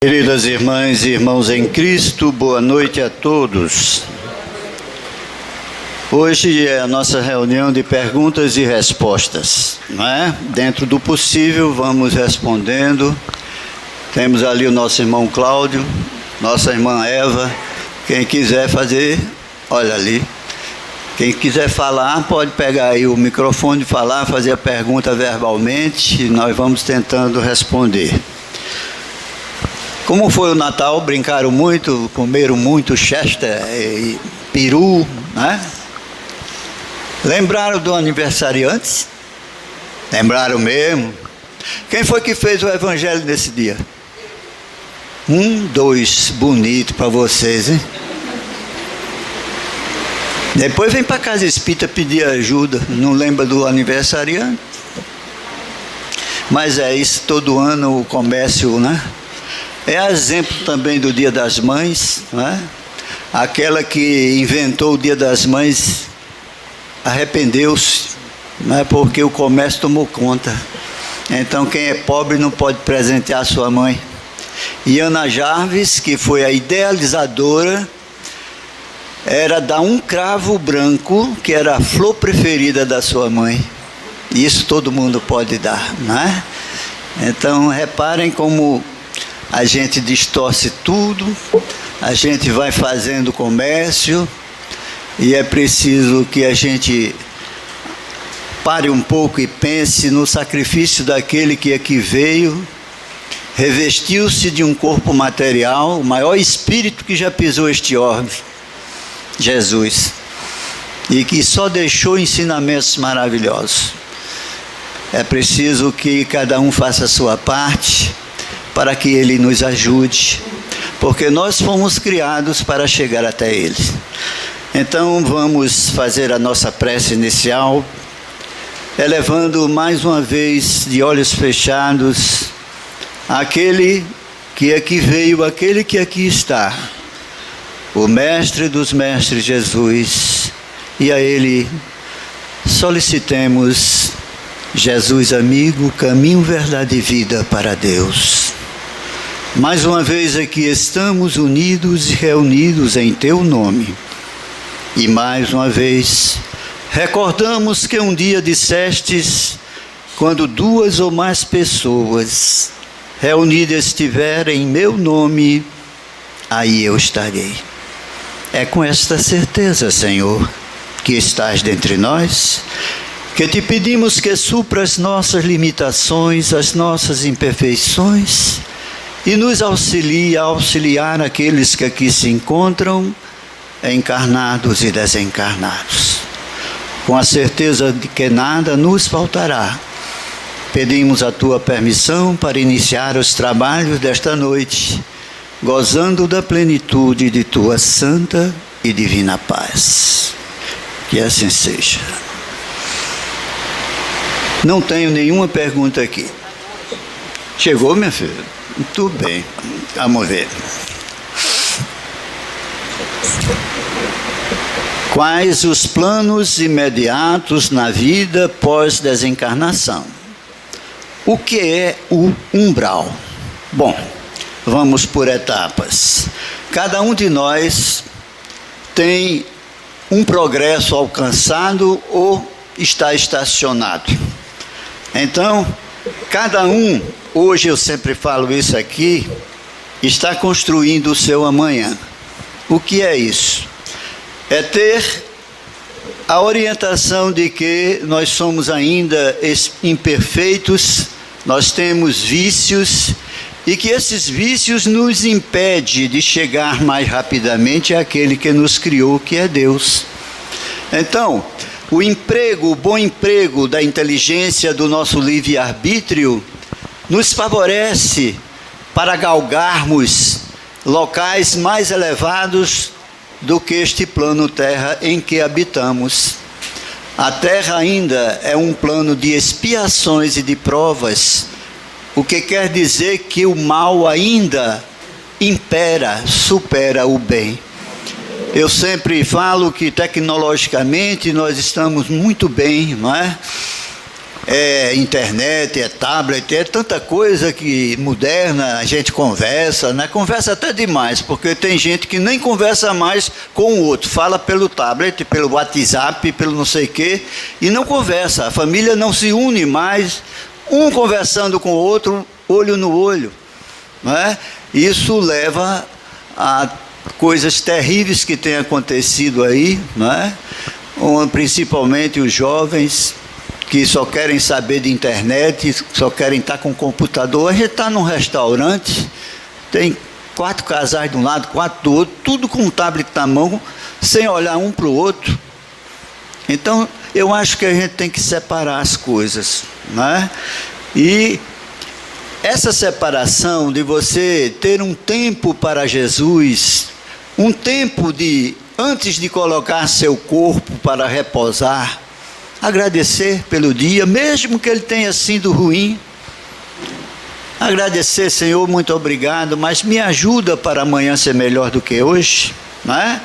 Queridas irmãs e irmãos em Cristo, boa noite a todos. Hoje é a nossa reunião de perguntas e respostas, não é? Dentro do possível, vamos respondendo. Temos ali o nosso irmão Cláudio, nossa irmã Eva. Quem quiser fazer, olha ali. Quem quiser falar, pode pegar aí o microfone, falar, fazer a pergunta verbalmente, e nós vamos tentando responder. Como foi o Natal? Brincaram muito, comeram muito chester e peru, né? Lembraram do aniversariante? Lembraram mesmo? Quem foi que fez o evangelho nesse dia? 1, 2, bonito para vocês, hein? Depois vem para casa espírita pedir ajuda, não lembra do aniversariante? Mas é isso, todo ano o comércio, né? É exemplo também do Dia das Mães, né? Aquela que inventou o Dia das Mães arrependeu-se, né? Porque o comércio tomou conta. Então quem é pobre não pode presentear sua mãe. E Ana Jarvis, que foi a idealizadora, era dar um cravo branco, que era a flor preferida da sua mãe. Isso todo mundo pode dar, né? Então reparem como a gente distorce tudo, a gente vai fazendo comércio, e é preciso que a gente pare um pouco e pense no sacrifício daquele que aqui veio, revestiu-se de um corpo material, o maior espírito que já pisou este orbe, Jesus, e que só deixou ensinamentos maravilhosos. É preciso que cada um faça a sua parte, para que Ele nos ajude, porque nós fomos criados para chegar até Ele. Então vamos fazer a nossa prece inicial, elevando mais uma vez, de olhos fechados, aquele que aqui veio, aquele que aqui está, o Mestre dos Mestres Jesus, e a Ele solicitemos: Jesus amigo, caminho, verdade e vida para Deus. Mais uma vez aqui estamos unidos e reunidos em Teu nome. E mais uma vez recordamos que um dia dissestes: quando 2 ou mais pessoas reunidas estiverem em meu nome, aí eu estarei. É com esta certeza, Senhor, que estás dentre nós, que te pedimos que supra as nossas limitações, as nossas imperfeições, e nos auxilie a auxiliar aqueles que aqui se encontram, encarnados e desencarnados. Com a certeza de que nada nos faltará, pedimos a Tua permissão para iniciar os trabalhos desta noite, gozando da plenitude de Tua santa e divina paz. Que assim seja. Não tenho nenhuma pergunta aqui. Chegou, minha filha? Muito bem, vamos ver. Quais os planos imediatos na vida pós-desencarnação? O que é o umbral? Bom, vamos por etapas. Cada um de nós tem um progresso alcançado ou está estacionado. Então, cada um, hoje eu sempre falo isso aqui, está construindo o seu amanhã. O que é isso? É ter a orientação de que nós somos ainda imperfeitos, nós temos vícios, e que esses vícios nos impedem de chegar mais rapidamente àquele que nos criou, que é Deus. Então, o bom emprego da inteligência do nosso livre-arbítrio nos favorece para galgarmos locais mais elevados do que este plano terra em que habitamos. A terra ainda é um plano de expiações e de provas, o que quer dizer que o mal ainda impera, supera o bem. Eu sempre falo que tecnologicamente nós estamos muito bem, não é? é internet, é tablet, é tanta coisa que moderna, a gente conversa, né? Conversa até demais, porque tem gente que nem conversa mais com o outro, fala pelo tablet, pelo WhatsApp, pelo não sei o quê, e não conversa, a família não se une mais, um conversando com o outro, olho no olho, né? Isso leva a coisas terríveis que têm acontecido aí, né? Principalmente os jovens, que só querem saber de internet, só querem estar com o computador. A gente está num restaurante, tem 4 casais de um lado, 4 do outro, tudo com um tablet na mão, sem olhar um para o outro. Então, eu acho que a gente tem que separar as coisas, né? E essa separação de você ter um tempo para Jesus, um tempo de, antes de colocar seu corpo para repousar, agradecer pelo dia, mesmo que ele tenha sido ruim. Agradecer, Senhor, muito obrigado, mas me ajuda para amanhã ser melhor do que hoje, né?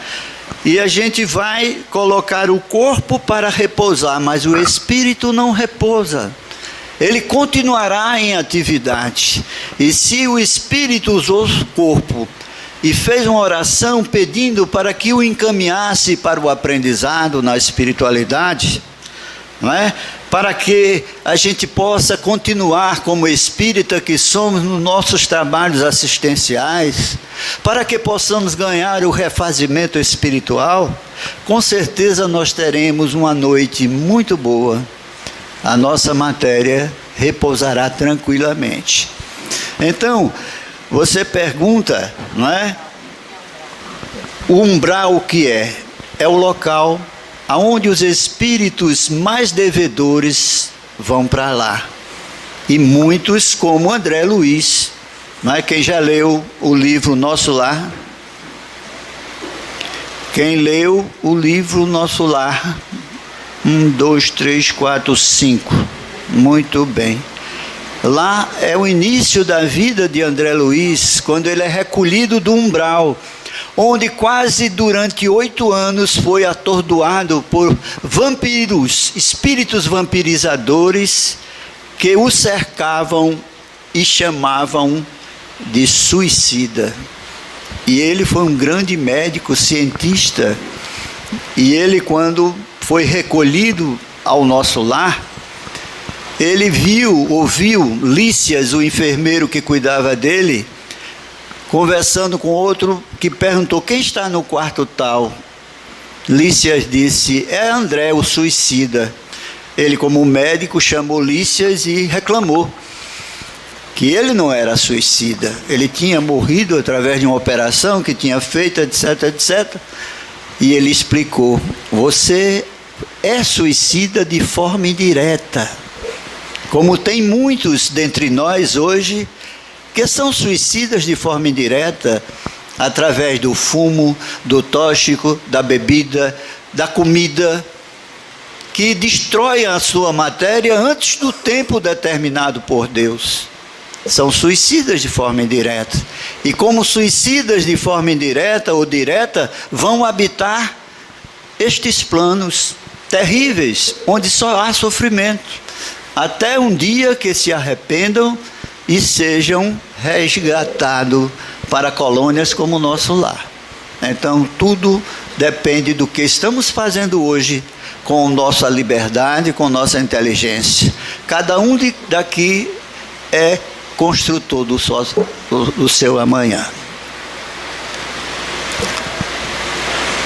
E a gente vai colocar o corpo para repousar, mas o espírito não repousa. Ele continuará em atividade. E se o espírito usou o corpo e fez uma oração pedindo para que o encaminhasse para o aprendizado na espiritualidade, não é? Para que a gente possa continuar como espírita que somos nos nossos trabalhos assistenciais, para que possamos ganhar o refazimento espiritual, com certeza nós teremos uma noite muito boa. A nossa matéria repousará tranquilamente. Então, você pergunta, não é? O umbral o que é? É o local aonde os espíritos mais devedores vão para lá. E muitos, como André Luiz, não é? Quem já leu o livro Nosso Lar? Quem leu o livro Nosso Lar? 1, 2, 3, 4, 5. Muito bem. Lá é o início da vida de André Luiz, quando ele é recolhido do umbral, onde quase durante 8 anos foi atordoado por vampiros, espíritos vampirizadores, que o cercavam e chamavam de suicida. E ele foi um grande médico, cientista, e ele, quando foi recolhido ao Nosso Lar, ele ouviu Lícias, o enfermeiro que cuidava dele, conversando com outro que perguntou: quem está no quarto tal? Lícias disse: é André, o suicida. Ele, como médico, chamou Lícias e reclamou que ele não era suicida. Ele tinha morrido através de uma operação que tinha feito, etc, etc. E ele explicou: você é suicida de forma indireta. Como tem muitos dentre nós hoje que são suicidas de forma indireta, através do fumo, do tóxico, da bebida, da comida, que destrói a sua matéria antes do tempo determinado por Deus. São suicidas de forma indireta. E como suicidas de forma indireta ou direta, vão habitar estes planos terríveis, onde só há sofrimento, até um dia que se arrependam e sejam resgatados para colônias como o Nosso Lar. Então, tudo depende do que estamos fazendo hoje com nossa liberdade, com nossa inteligência. Cada um daqui é construtor do seu amanhã.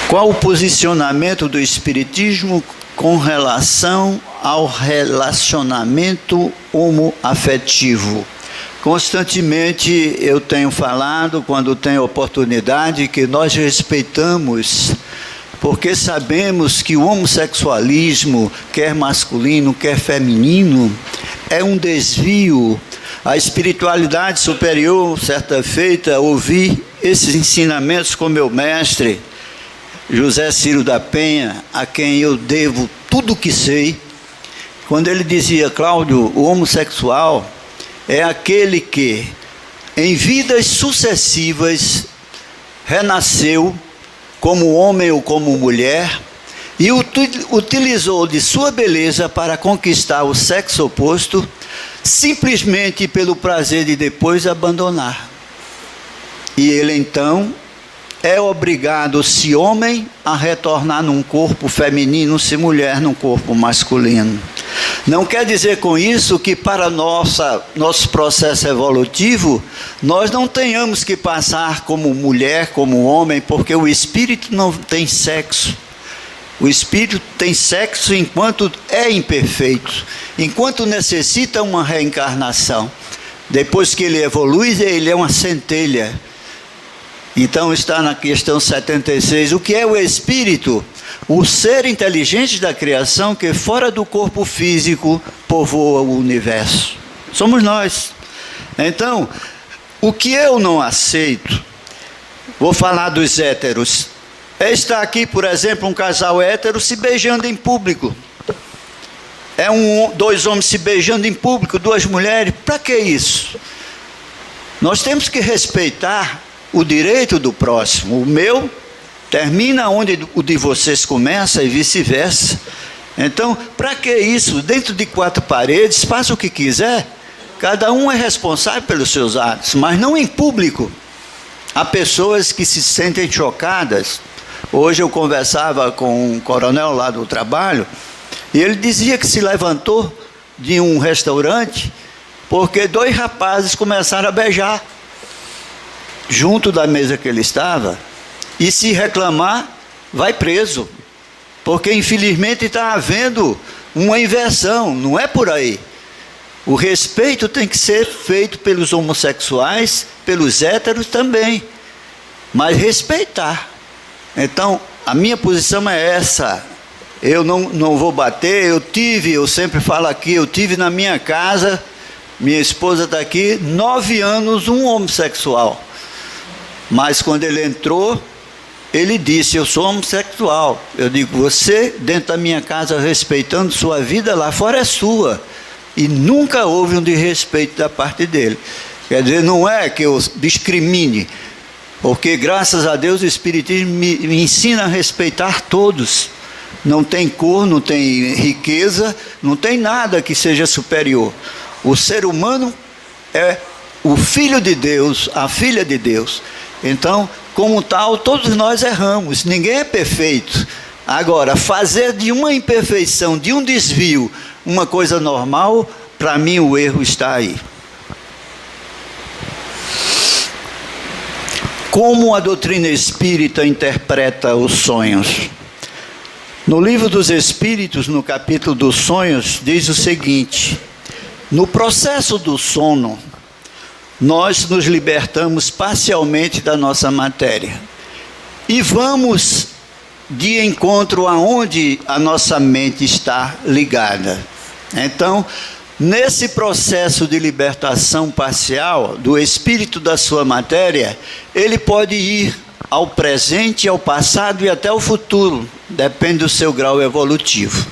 Qual o posicionamento do Espiritismo com relação ao relacionamento homoafetivo? Constantemente eu tenho falado, quando tenho oportunidade, que nós respeitamos, porque sabemos que o homossexualismo, quer masculino, quer feminino, é um desvio. A espiritualidade superior, certa feita, ouvi esses ensinamentos com meu mestre, José Ciro da Penha, a quem eu devo tudo o que sei, quando ele dizia: Cláudio, o homossexual é aquele que, em vidas sucessivas, renasceu como homem ou como mulher, e utilizou de sua beleza para conquistar o sexo oposto, simplesmente pelo prazer de depois abandonar. E ele então é obrigado, se homem, a retornar num corpo feminino, se mulher, num corpo masculino. Não quer dizer com isso que para nosso processo evolutivo, nós não tenhamos que passar como mulher, como homem, porque o espírito não tem sexo. O espírito tem sexo enquanto é imperfeito, enquanto necessita uma reencarnação. Depois que ele evolui, ele é uma centelha. Então está na questão 76, o que é o espírito? O ser inteligente da criação que fora do corpo físico povoa o universo. Somos nós. Então, o que eu não aceito, vou falar dos héteros, é estar aqui, por exemplo, um casal hétero se beijando em público. É dois homens se beijando em público, duas mulheres, para que isso? Nós temos que respeitar o direito do próximo. O meu termina onde o de vocês começa e vice-versa. Então, para que isso? Dentro de quatro paredes, faça o que quiser. Cada um é responsável pelos seus atos, mas não em público. Há pessoas que se sentem chocadas. Hoje eu conversava com um coronel lá do trabalho, e ele dizia que se levantou de um restaurante porque dois rapazes começaram a beijar junto da mesa que ele estava, e se reclamar, vai preso, porque infelizmente está havendo uma inversão, não é por aí. O respeito tem que ser feito pelos homossexuais, pelos héteros também, mas respeitar. Então, a minha posição é essa. Eu não vou bater. Eu sempre falo aqui, eu tive na minha casa, minha esposa está aqui, 9 anos, um homossexual. Mas quando ele entrou, ele disse, eu sou homossexual. Eu digo, você dentro da minha casa, respeitando sua vida, lá fora é sua. E nunca houve um desrespeito da parte dele. Quer dizer, não é que eu discrimine, porque graças a Deus o Espiritismo me ensina a respeitar todos. Não tem cor, não tem riqueza, não tem nada que seja superior. O ser humano é o filho de Deus, a filha de Deus. Então, como tal, todos nós erramos, ninguém é perfeito. Agora, fazer de uma imperfeição, de um desvio, uma coisa normal, para mim o erro está aí. Como a doutrina espírita interpreta os sonhos? No Livro dos Espíritos, no capítulo dos sonhos, diz o seguinte: no processo do sono, nós nos libertamos parcialmente da nossa matéria e vamos de encontro aonde a nossa mente está ligada. Então, nesse processo de libertação parcial do espírito da sua matéria, ele pode ir ao presente, ao passado e até ao futuro, depende do seu grau evolutivo.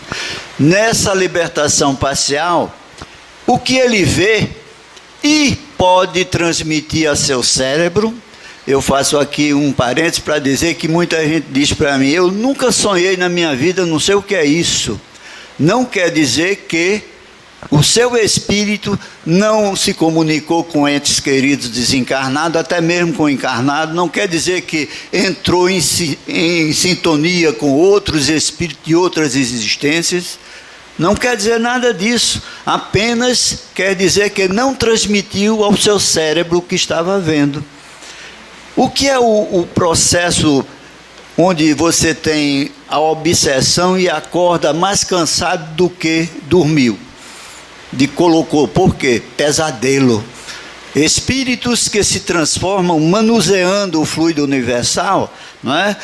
Nessa libertação parcial, o que ele vê e pode transmitir a seu cérebro. Eu faço aqui um parênteses para dizer que muita gente diz para mim, eu nunca sonhei na minha vida, não sei o que é isso. Não quer dizer que o seu espírito não se comunicou com entes queridos desencarnados, até mesmo com encarnados. Não quer dizer que entrou em sintonia com outros espíritos de outras existências. Não quer dizer nada disso, apenas quer dizer que não transmitiu ao seu cérebro o que estava vendo. O que é o processo onde você tem a obsessão e acorda mais cansado do que dormiu? Por quê? Pesadelo. Espíritos que se transformam manuseando o fluido universal, não é?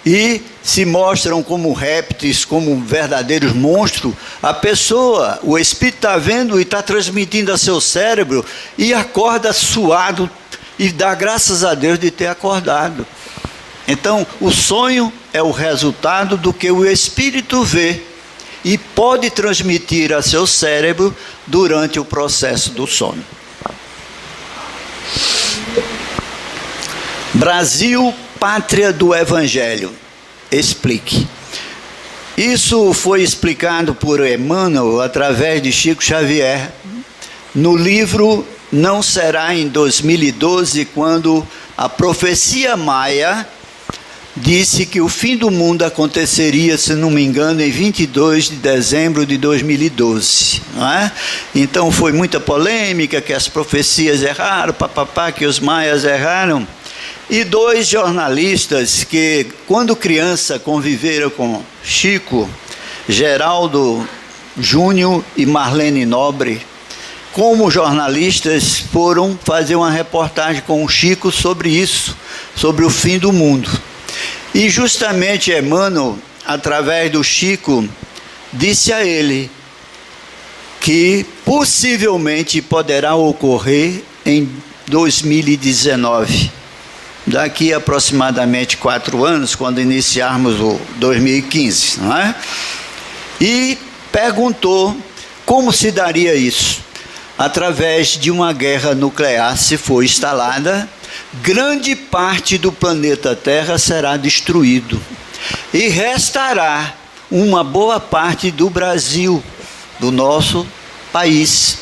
E se mostram como répteis, como verdadeiros monstros. A pessoa, o espírito está vendo e está transmitindo a seu cérebro e acorda suado e dá graças a Deus de ter acordado. Então, o sonho é o resultado do que o espírito vê e pode transmitir a seu cérebro durante o processo do sono. Brasil, pátria do Evangelho. Explique. Isso foi explicado por Emmanuel através de Chico Xavier no livro Não Será em 2012, quando a profecia maia disse que o fim do mundo aconteceria, se não me engano, em 22 de dezembro de 2012. Não é? Então foi muita polêmica, que as profecias erraram, que os maias erraram. E 2 jornalistas que, quando criança, conviveram com Chico, Geraldo Júnior e Marlene Nobre, como jornalistas, foram fazer uma reportagem com o Chico sobre isso, sobre o fim do mundo. E justamente Emmanuel, através do Chico, disse a ele que possivelmente poderá ocorrer em 2019. Daqui a aproximadamente 4 anos, quando iniciarmos o 2015, não é? E perguntou como se daria isso. Através de uma guerra nuclear, se for instalada, grande parte do planeta Terra será destruído. E restará uma boa parte do Brasil, do nosso país,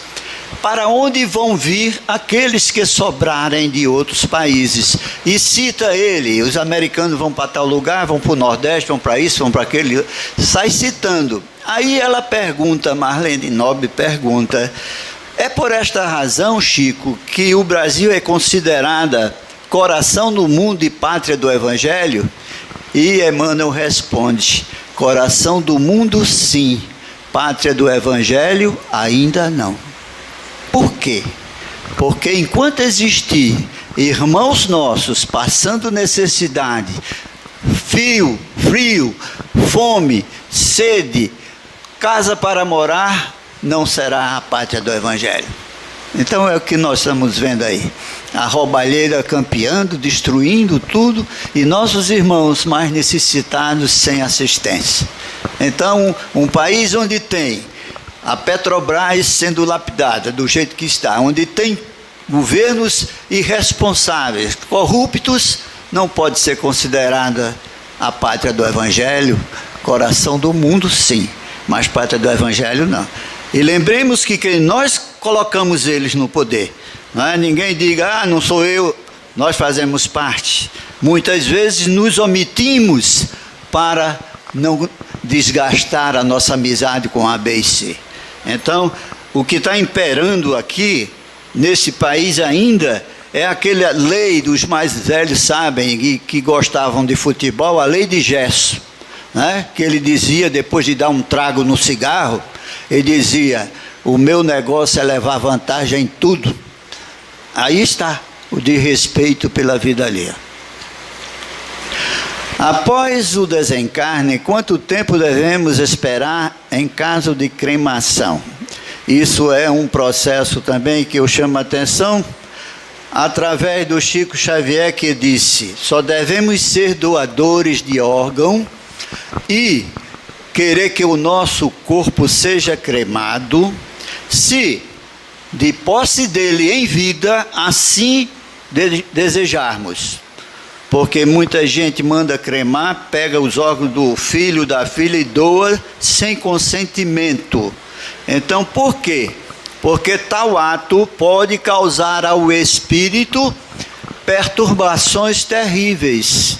para onde vão vir aqueles que sobrarem de outros países. E cita ele, os americanos vão para tal lugar, vão para o Nordeste, vão para isso, vão para aquele, sai citando. Aí ela pergunta, Marlene Nobre pergunta, é por esta razão, Chico, que o Brasil é considerada coração do mundo e pátria do Evangelho? E Emmanuel responde, coração do mundo sim, pátria do Evangelho ainda não. Por quê? Porque enquanto existir irmãos nossos passando necessidade, frio, fome, sede, casa para morar, não será a pátria do Evangelho. Então é o que nós estamos vendo aí. A roubalheira campeando, destruindo tudo, e nossos irmãos mais necessitados sem assistência. Então, um país onde tem a Petrobras sendo lapidada do jeito que está, onde tem governos irresponsáveis, corruptos, não pode ser considerada a pátria do Evangelho. Coração do mundo sim, mas pátria do Evangelho não. E lembremos que nós colocamos eles no poder, não é? Ninguém diga, não sou eu, nós fazemos parte. Muitas vezes nos omitimos para não desgastar a nossa amizade com A, B e C. Então, o que está imperando aqui, nesse país ainda, é aquela lei dos mais velhos sabem, que gostavam de futebol, a lei de Gesso, né? Que ele dizia, depois de dar um trago no cigarro, ele dizia, o meu negócio é levar vantagem em tudo. Aí está o de respeito pela vida alheia. Após o desencarne, quanto tempo devemos esperar em caso de cremação? Isso é um processo também que eu chamo a atenção, através do Chico Xavier, que disse, só devemos ser doadores de órgão e querer que o nosso corpo seja cremado, se de posse dele em vida, assim desejarmos. Porque muita gente manda cremar, pega os órgãos do filho, da filha e doa sem consentimento. Então, por quê? Porque tal ato pode causar ao espírito perturbações terríveis.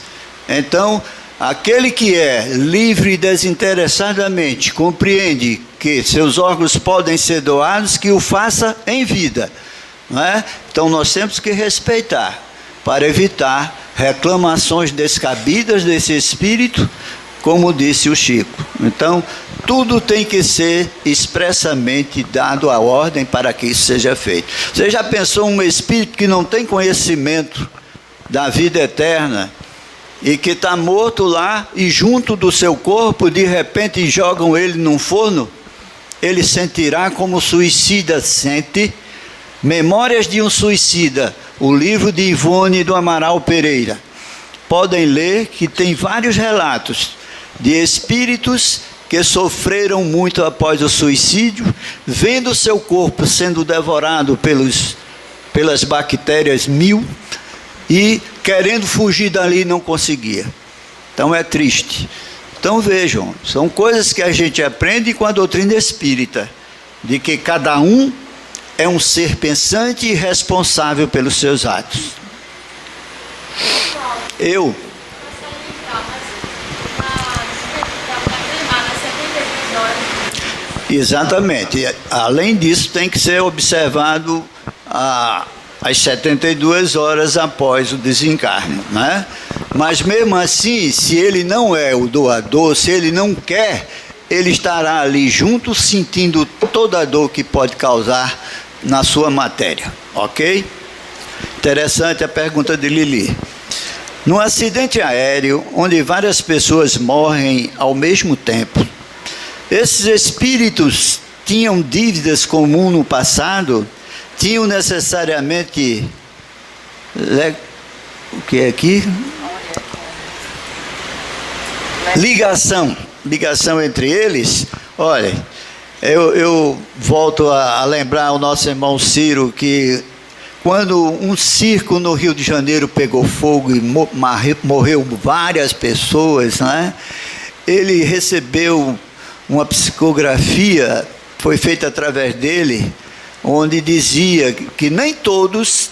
Então, aquele que é livre e desinteressadamente compreende que seus órgãos podem ser doados, que o faça em vida, não é? Então, nós temos que respeitar, para evitar reclamações descabidas desse espírito, como disse o Chico. Então, tudo tem que ser expressamente dado a ordem para que isso seja feito. Você já pensou um espírito que não tem conhecimento da vida eterna e que está morto lá e junto do seu corpo, de repente jogam ele num forno? Ele sentirá como o suicida sente. Memórias de um Suicida, o livro de Ivone do Amaral Pereira. Podem ler que tem vários relatos de espíritos que sofreram muito após o suicídio, vendo seu corpo sendo devorado pelas bactérias 1000 e querendo fugir dali não conseguia. Então é triste. Então vejam, são coisas que a gente aprende com a doutrina espírita, de que cada um é um ser pensante e responsável pelos seus atos. Eu. Exatamente. Além disso, tem que ser observado as 72 horas após o desencarne, né? Mas mesmo assim, se ele não é o doador, se ele não quer, ele estará ali junto, sentindo toda a dor que pode causar na sua matéria, ok? Interessante a pergunta de Lili. Num acidente aéreo, onde várias pessoas morrem ao mesmo tempo, esses espíritos tinham dívidas comuns no passado? Tinham necessariamente... O que é aqui? Ligação entre eles. Olha, eu volto a lembrar o nosso irmão Ciro, que quando um circo no Rio de Janeiro pegou fogo e morreu várias pessoas, né? Ele recebeu uma psicografia, foi feita através dele, onde dizia que nem todos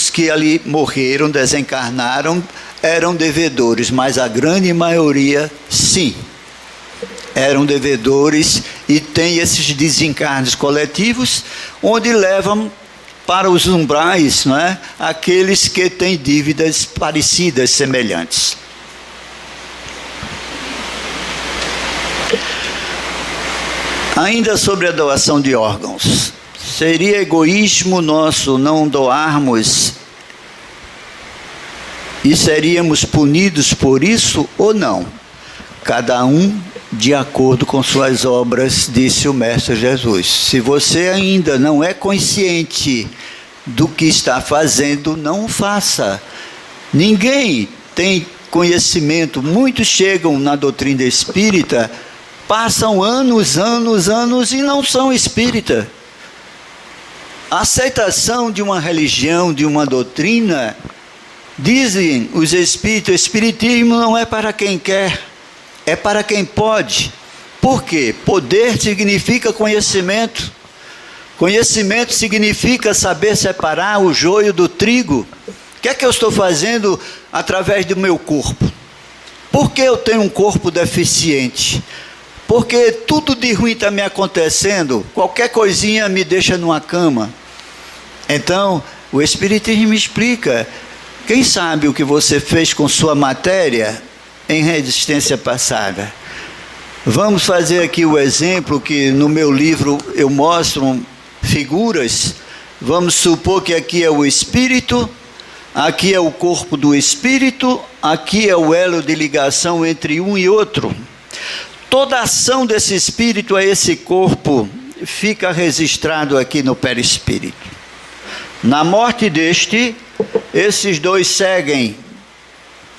que ali morreram, desencarnaram, eram devedores, mas a grande maioria, sim, eram devedores, e tem esses desencarnes coletivos, onde levam para os umbrais, não é? Aqueles que têm dívidas parecidas, semelhantes. Ainda sobre a doação de órgãos, seria egoísmo nosso não doarmos e seríamos punidos por isso ou não? Cada um de acordo com suas obras, disse o Mestre Jesus. Se você ainda não é consciente do que está fazendo, não o faça. Ninguém tem conhecimento. Muitos chegam na doutrina espírita, passam anos e não são espírita. A aceitação de uma religião, de uma doutrina, dizem os espíritos, o espiritismo não é para quem quer, é para quem pode. Por quê? Poder significa conhecimento. Conhecimento significa saber separar o joio do trigo. O que é que eu estou fazendo através do meu corpo? Por que eu tenho um corpo deficiente? Porque tudo de ruim está me acontecendo, qualquer coisinha me deixa numa cama. Então, o Espiritismo me explica, quem sabe o que você fez com sua matéria em resistência passada. Vamos fazer aqui o exemplo que no meu livro eu mostro figuras. Vamos supor que aqui é o espírito, aqui é o corpo do espírito, aqui é o elo de ligação entre um e outro. Toda a ação desse espírito a esse corpo fica registrado aqui no perispírito. Na morte deste, esses dois seguem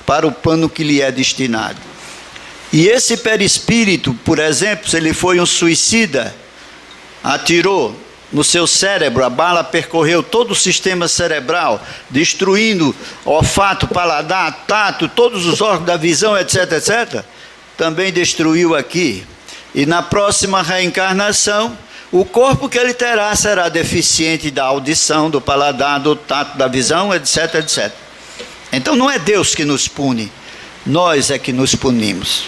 para o plano que lhe é destinado. E esse perispírito, por exemplo, se ele foi um suicida, atirou no seu cérebro, a bala percorreu todo o sistema cerebral, destruindo olfato, paladar, tato, todos os órgãos da visão, etc, etc., também destruiu aqui. E na próxima reencarnação, o corpo que ele terá será deficiente da audição, do paladar, do tato, da visão, etc, etc. Então não é Deus que nos pune, nós é que nos punimos.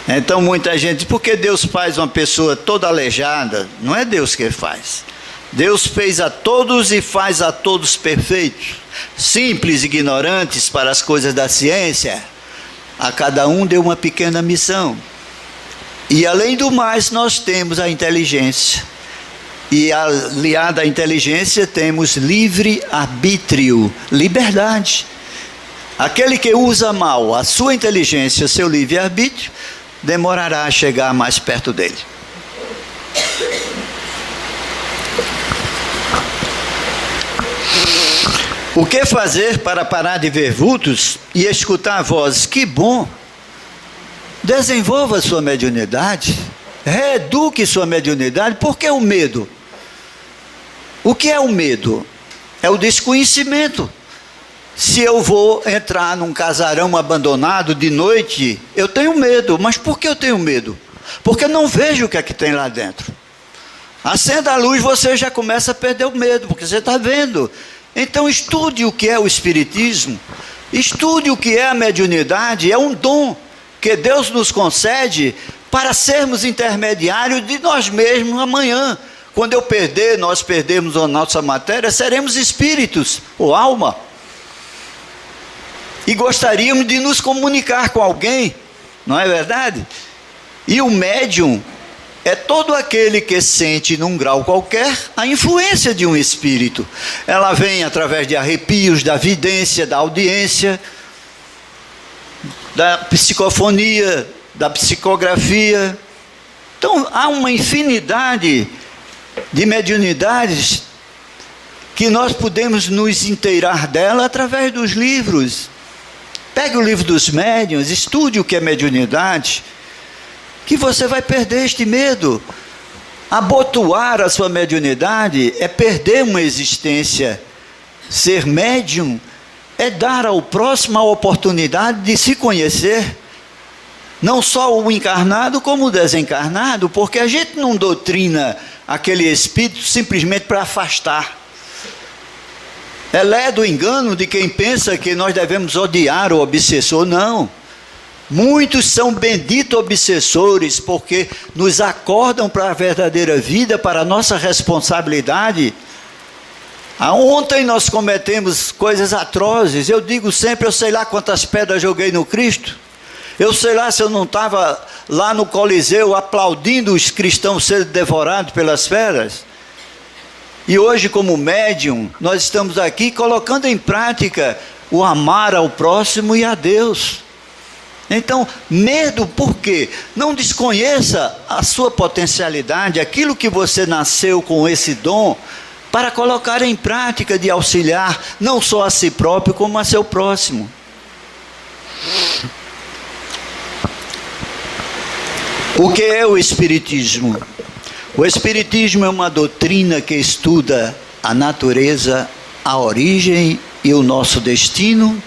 Então muita gente diz, por que Deus faz uma pessoa toda aleijada? Não é Deus que faz. Deus fez a todos e faz a todos perfeitos. Simples, ignorantes para as coisas da ciência, a cada um deu uma pequena missão. E além do mais, nós temos a inteligência. E aliada à inteligência temos livre-arbítrio, liberdade. Aquele que usa mal a sua inteligência, seu livre-arbítrio, demorará a chegar mais perto dele. O que fazer para parar de ver vultos e escutar vozes? Que bom! Desenvolva sua mediunidade, reeduque sua mediunidade. Por que o medo? O que é o medo? É o desconhecimento. Se eu vou entrar num casarão abandonado de noite, eu tenho medo. Mas por que eu tenho medo? Porque eu não vejo o que é que tem lá dentro. Acenda a luz, você já começa a perder o medo, porque você está vendo. Então estude o que é o espiritismo, estude o que é a mediunidade. É um dom que Deus nos concede para sermos intermediários de nós mesmos amanhã. Quando eu perder, nós perdermos a nossa matéria, seremos espíritos ou alma. E gostaríamos de nos comunicar com alguém, não é verdade? E o médium é todo aquele que sente num grau qualquer a influência de um espírito. Ela vem através de arrepios, da vidência, da audiência, da psicofonia, da psicografia. Então há uma infinidade de mediunidades que nós podemos nos inteirar dela através dos livros. Pegue o livro dos médiuns, estude o que é mediunidade, que você vai perder este medo. Abotoar a sua mediunidade é perder uma existência. Ser médium é dar ao próximo a oportunidade de se conhecer, não só o encarnado como o desencarnado, porque a gente não doutrina aquele espírito simplesmente para afastar. Ela é do engano de quem pensa que nós devemos odiar o obsessor. Não. Muitos são benditos obsessores, porque nos acordam para a verdadeira vida, para a nossa responsabilidade. Ontem nós cometemos coisas atrozes. Eu digo sempre, eu sei lá quantas pedras joguei no Cristo. Eu sei lá se eu não estava lá no Coliseu aplaudindo os cristãos sendo devorados pelas feras. E hoje, como médium, nós estamos aqui colocando em prática o amar ao próximo e a Deus. Então, medo por quê? Não desconheça a sua potencialidade, aquilo que você nasceu com esse dom, para colocar em prática de auxiliar, não só a si próprio, como a seu próximo. O que é o Espiritismo? O Espiritismo é uma doutrina que estuda a natureza, a origem e o nosso destino,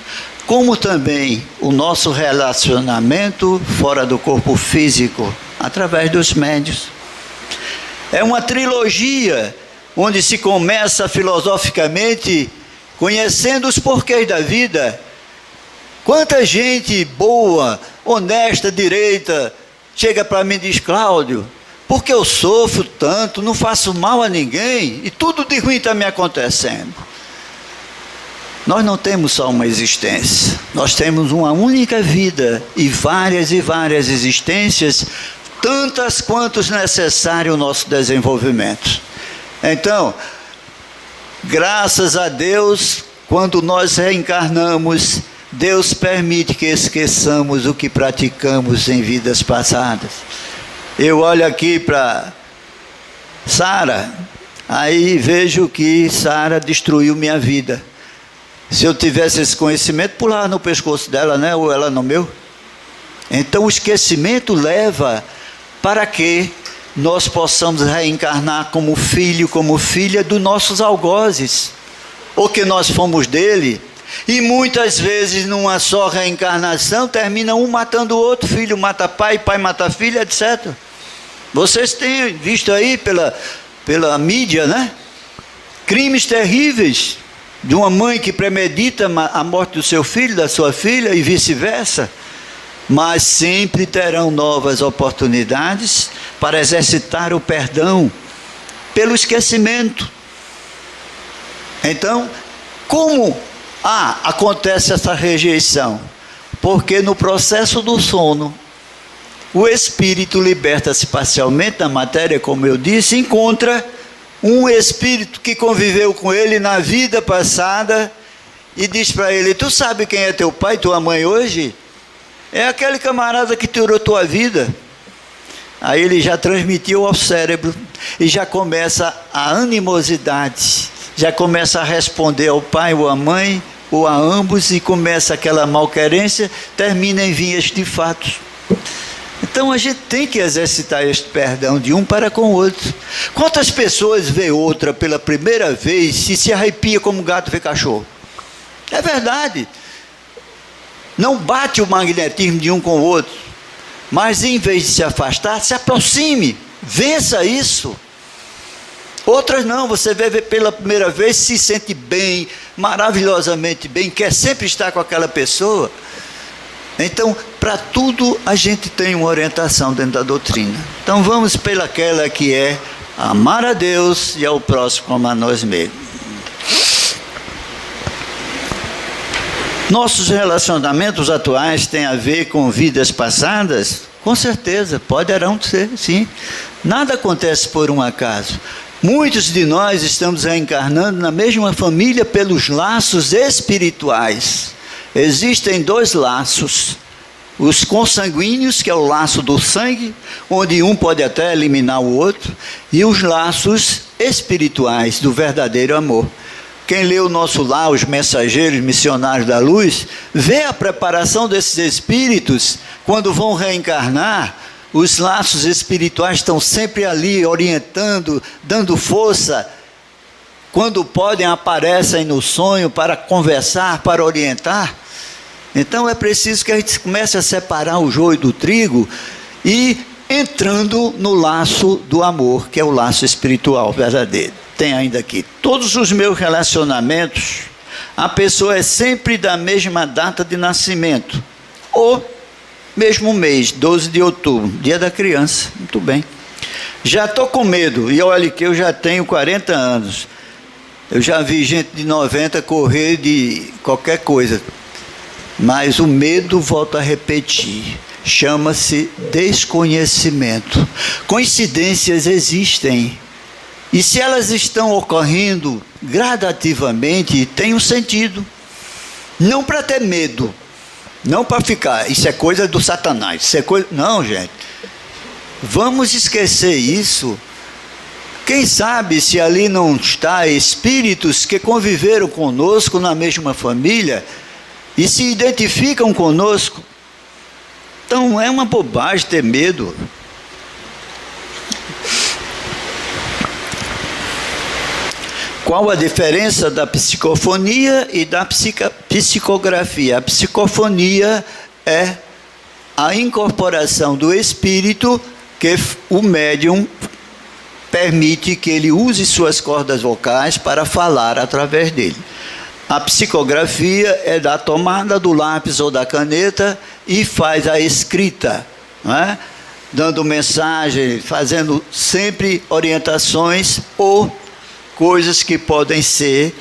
como também o nosso relacionamento fora do corpo físico, através dos médiuns. É uma trilogia onde se começa filosoficamente conhecendo os porquês da vida. Quanta gente boa, honesta, direita, chega para mim e diz: Cláudio, porque eu sofro tanto, não faço mal a ninguém, e tudo de ruim está me acontecendo. Nós não temos só uma existência, nós temos uma única vida, e várias existências, tantas quantas necessário o nosso desenvolvimento. Então, graças a Deus, quando nós reencarnamos, Deus permite que esqueçamos o que praticamos em vidas passadas. Eu olho aqui para Sara, aí vejo que Sara destruiu minha vida. Se eu tivesse esse conhecimento, pulava no pescoço dela, né? Ou ela no meu. Então o esquecimento leva para que nós possamos reencarnar como filho, como filha dos nossos algozes, ou que nós fomos dele. E muitas vezes numa só reencarnação termina um matando o outro, filho mata pai, pai mata filho, etc. Vocês têm visto aí pela mídia, né? Crimes terríveis de uma mãe que premedita a morte do seu filho, da sua filha e vice-versa. Mas sempre terão novas oportunidades para exercitar o perdão pelo esquecimento. Então, como acontece essa rejeição? Porque no processo do sono, o espírito liberta-se parcialmente da matéria, como eu disse, encontra um espírito que conviveu com ele na vida passada e diz para ele: tu sabe quem é teu pai e tua mãe hoje? É aquele camarada que tirou tua vida. Aí ele já transmitiu ao cérebro e já começa a animosidade, já começa a responder ao pai ou à mãe, ou a ambos, e começa aquela malquerência, termina em vias de fatos. Então a gente tem que exercitar este perdão de um para com o outro. Quantas pessoas vê outra pela primeira vez e se arrepia como gato vê cachorro? É verdade. Não bate o magnetismo de um com o outro, mas em vez de se afastar, se aproxime, vença isso. Outras não, você vê pela primeira vez, se sente bem, maravilhosamente bem, quer sempre estar com aquela pessoa. Então, para tudo a gente tem uma orientação dentro da doutrina. Então vamos pelaquela que é amar a Deus e ao próximo como a nós mesmos. Nossos relacionamentos atuais têm a ver com vidas passadas? Com certeza, poderão ser, sim. Nada acontece por um acaso. Muitos de nós estamos reencarnando na mesma família pelos laços espirituais. Existem dois laços. Os consanguíneos, que é o laço do sangue, onde um pode até eliminar o outro, e os laços espirituais do verdadeiro amor. Quem lê o nosso lar, os mensageiros missionários da luz, vê a preparação desses espíritos quando vão reencarnar. Os laços espirituais estão sempre ali orientando, dando força. Quando podem, aparecem no sonho para conversar, para orientar. Então é preciso que a gente comece a separar o joio do trigo e entrando no laço do amor, que é o laço espiritual verdadeiro. Tem ainda aqui, todos os meus relacionamentos, a pessoa é sempre da mesma data de nascimento, ou mesmo mês, 12 de outubro, dia da criança. Muito bem. Já estou com medo, e olha que eu já tenho 40 anos. Eu já vi gente de 90 correr de qualquer coisa. Mas o medo, volto a repetir, chama-se desconhecimento. Coincidências existem. E se elas estão ocorrendo gradativamente, tem um sentido. Não para ter medo. Não para ficar, isso é coisa do Satanás, isso é coisa... Não, gente. Vamos esquecer isso. Quem sabe se ali não está espíritos que conviveram conosco na mesma família e se identificam conosco. Então é uma bobagem ter medo. Qual a diferença da psicofonia e da psicografia? A psicofonia é a incorporação do espírito que o médium permite que ele use suas cordas vocais para falar através dele. A psicografia é da tomada do lápis ou da caneta e faz a escrita, não é? Dando mensagem, fazendo sempre orientações ou coisas que podem ser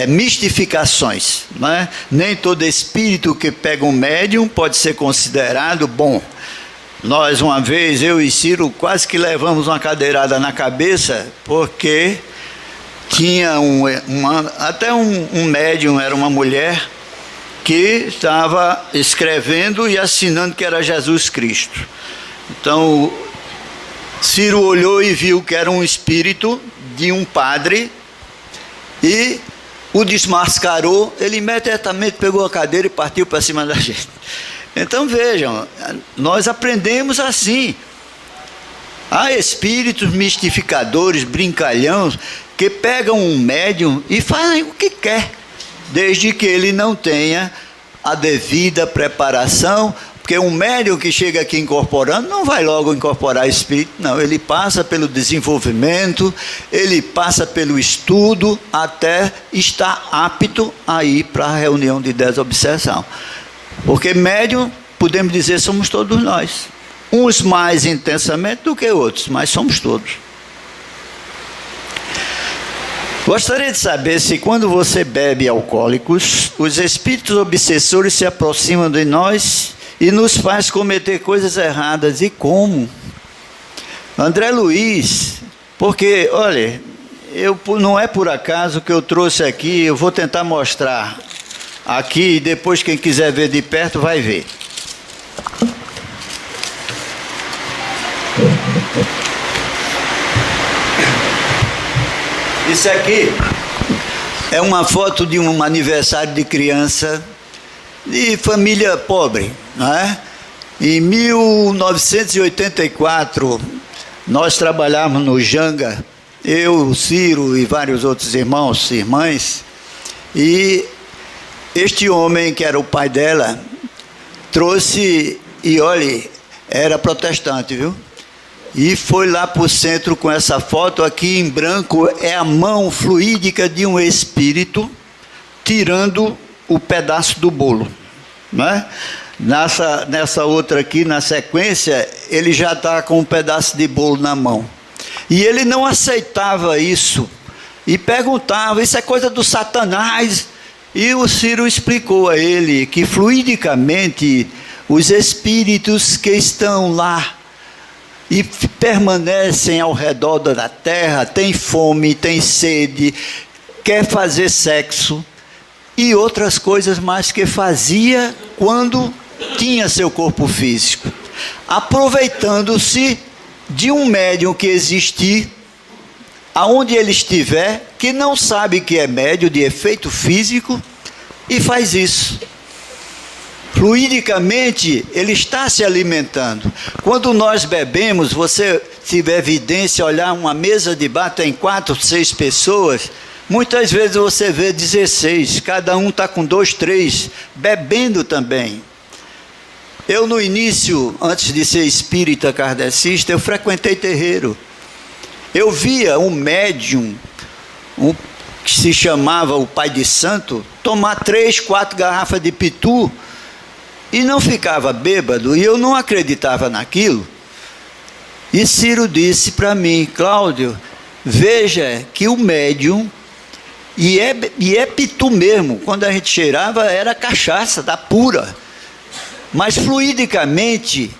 mistificações, não é? Nem todo espírito que pega um médium pode ser considerado bom. Nós, uma vez, eu e Ciro, quase que levamos uma cadeirada na cabeça, porque tinha até um médium, era uma mulher, que estava escrevendo e assinando que era Jesus Cristo. Então, Ciro olhou e viu que era um espírito de um padre e o desmascarou. Ele imediatamente pegou a cadeira e partiu para cima da gente. Então vejam, nós aprendemos assim. Há espíritos mistificadores, brincalhões, que pegam um médium e fazem o que quer, desde que ele não tenha a devida preparação. Porque um médium que chega aqui incorporando, não vai logo incorporar espírito, não. Ele passa pelo desenvolvimento, ele passa pelo estudo, até estar apto a ir para a reunião de desobsessão. Porque médium, podemos dizer, somos todos nós. Uns mais intensamente do que outros, mas somos todos. Gostaria de saber se quando você bebe alcoólicos, os espíritos obsessores se aproximam de nós e nos faz cometer coisas erradas. E como? André Luiz, porque, olha, não é por acaso que eu trouxe aqui, eu vou tentar mostrar aqui, e depois quem quiser ver de perto vai ver. Isso aqui é uma foto de um aniversário de criança de família pobre, não é? Em 1984, nós trabalhávamos no Janga, eu, o Ciro e vários outros irmãos e irmãs, e Este homem, que era o pai dela, trouxe, e olhe, era protestante, viu? E foi lá para o centro com essa foto. Aqui em branco é a mão fluídica de um espírito tirando o pedaço do bolo, né? Nessa outra aqui, na sequência, ele já está com um pedaço de bolo na mão. E ele não aceitava isso. E perguntava, isso é coisa do Satanás. E o Ciro explicou a ele que fluidicamente os espíritos que estão lá e permanecem ao redor da terra, têm fome, têm sede, quer fazer sexo e outras coisas mais que fazia quando tinha seu corpo físico, aproveitando-se de um médium que existir, aonde ele estiver, que não sabe que é médium de efeito físico, e faz isso. Fluidicamente, ele está se alimentando. Quando nós bebemos, você tiver evidência, olhar uma mesa de bar, tem 4, 6 pessoas, muitas vezes você vê 16, cada um está com 2, 3, bebendo também. Eu, no início, antes de ser espírita kardecista, eu frequentei terreiro. Eu via um médium, que se chamava o Pai de Santo, tomar 3, 4 garrafas de pitu e não ficava bêbado, e eu não acreditava naquilo. E Ciro disse para mim: Cláudio, veja que o médium, e é pitu mesmo, quando a gente cheirava era cachaça, da pura, mas fluidicamente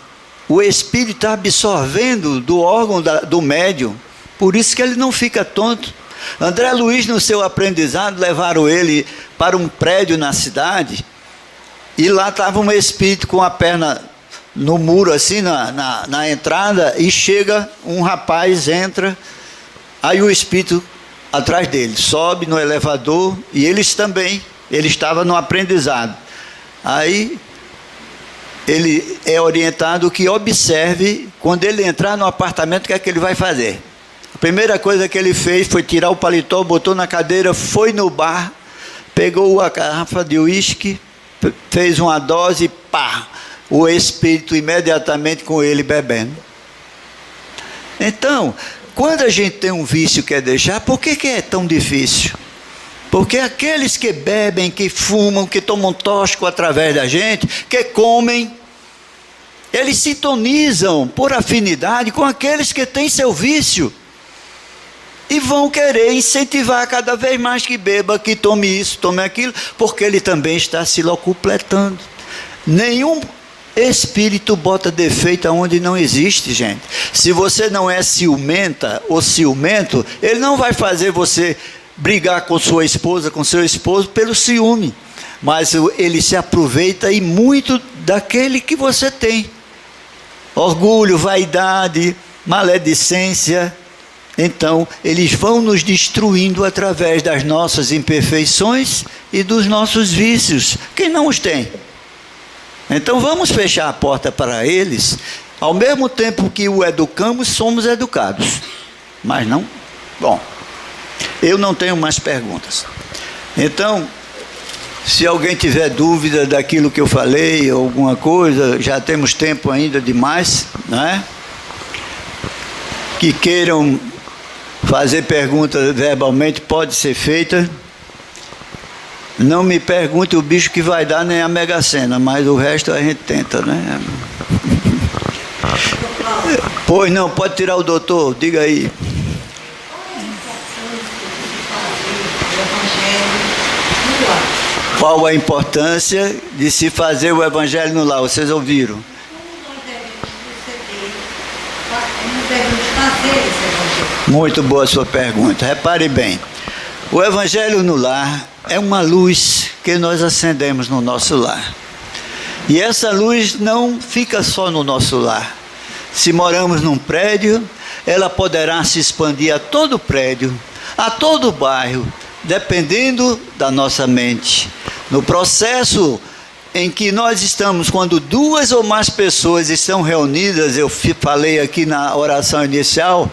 o espírito está absorvendo do órgão do médium, por isso que ele não fica tonto. André Luiz, no seu aprendizado, levaram ele para um prédio na cidade, e lá estava um espírito com a perna no muro, assim, na entrada, e chega um rapaz, entra, aí o espírito atrás dele, sobe no elevador, e ele estava no aprendizado. Aí ele é orientado que observe, quando ele entrar no apartamento, o que é que ele vai fazer. A primeira coisa que ele fez foi tirar o paletó, botou na cadeira, foi no bar, pegou a garrafa de uísque, fez uma dose, pá, o espírito imediatamente com ele bebendo. Então, quando a gente tem um vício que quer deixar, por que é tão difícil? Porque aqueles que bebem, que fumam, que tomam tóxico através da gente, que comem, eles sintonizam por afinidade com aqueles que têm seu vício. E vão querer incentivar cada vez mais que beba, que tome isso, tome aquilo, porque ele também está se locupletando. Nenhum espírito bota defeito aonde não existe, gente. Se você não é ciumenta ou ciumento, ele não vai fazer você brigar com sua esposa, com seu esposo, pelo ciúme. Mas ele se aproveita e muito daquele que você tem. Orgulho, vaidade, maledicência. Então, eles vão nos destruindo através das nossas imperfeições e dos nossos vícios. Quem não os tem? Então, vamos fechar a porta para eles. Ao mesmo tempo que o educamos, somos educados. Mas não? Bom, eu não tenho mais perguntas. Então, se alguém tiver dúvida daquilo que eu falei, ou alguma coisa, já temos tempo ainda demais, não é? Que queiram fazer pergunta verbalmente, pode ser feita. Não me pergunte o bicho que vai dar, nem a Mega Sena, mas o resto a gente tenta, né? Pois não, pode tirar o doutor, diga aí. Qual a importância de se fazer o evangelho no lar? Vocês ouviram? Muito boa a sua pergunta. Repare bem, o evangelho no lar é uma luz que nós acendemos no nosso lar. E essa luz não fica só no nosso lar. Se moramos num prédio, ela poderá se expandir a todo o prédio, a todo o bairro, dependendo da nossa mente. No processo em que nós estamos, quando 2 ou mais pessoas estão reunidas, eu falei aqui na oração inicial,